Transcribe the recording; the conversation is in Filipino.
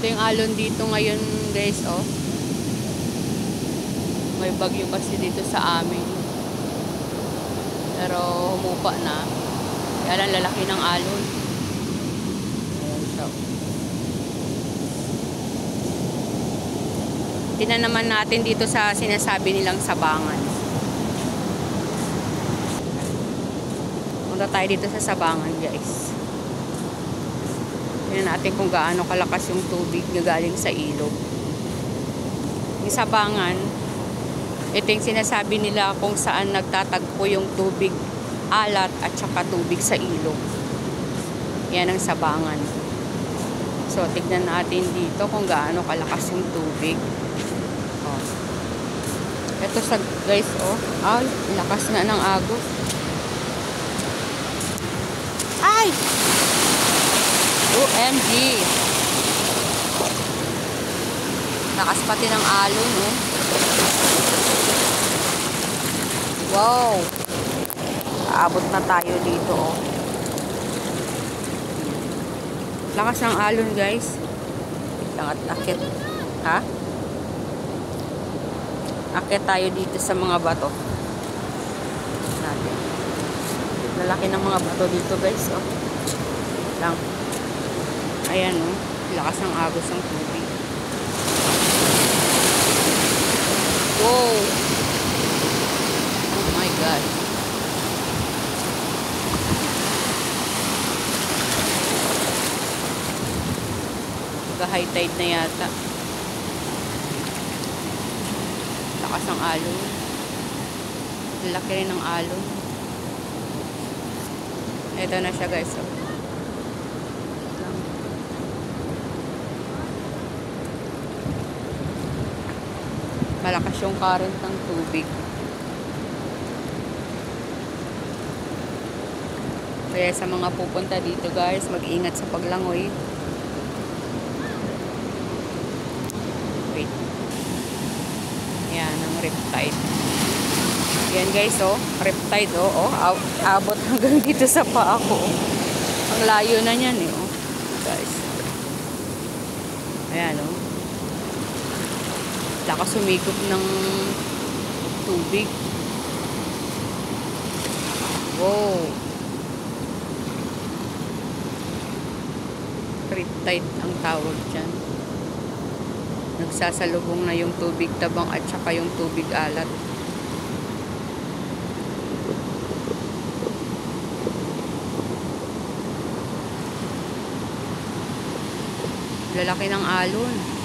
Ito yung alon dito ngayon guys, oh. May bagyo kasi dito sa amin. Pero humupa na. Kaya lang lalaki ng alon. Ayan siya. Tingnan naman natin dito sa sinasabi nilang Sabangan. Punta tayo dito sa Sabangan guys. Tingnan natin kung gaano kalakas yung tubig na galing sa ilog. Yung Sabangan, ito yung sinasabi nila kung saan nagtatagpo yung tubig alat at saka tubig sa ilog. Yan ang Sabangan. So, tignan natin dito kung gaano kalakas yung tubig. Oh. Ito sa guys, oh. Ay, lakas nga ng agos. Ay! OMG! Lakas pati ng alon, oh. Wow! Aabot na tayo dito, oh. Lakas ng alon, guys. Lang at akit. Ha? Akit tayo dito sa mga bato. Natin. Lalaki ng mga bato dito, guys, oh. Lang. Ayan, oh. Lakas ng agos ng tubig. Wow! Oh my God. High tide na yata. Lakas ng alon. Laki rin ng alon. Ito na siya guys. So, malakas yung current ng tubig. Kaya sa mga pupunta dito guys, mag-ingat sa paglangoy. Wait. Yan, ang riptide. Yan guys, oh. Riptide, oh. Abot hanggang dito sa paa ko. Ang layo na yan, eh, oh. Guys. Ayan, oh. Lakas sumigop ng tubig. Wow. Riptide ang tawag dyan. Nagsasalubong na yung tubig tabang at saka yung tubig alat. Lalaki ng alon.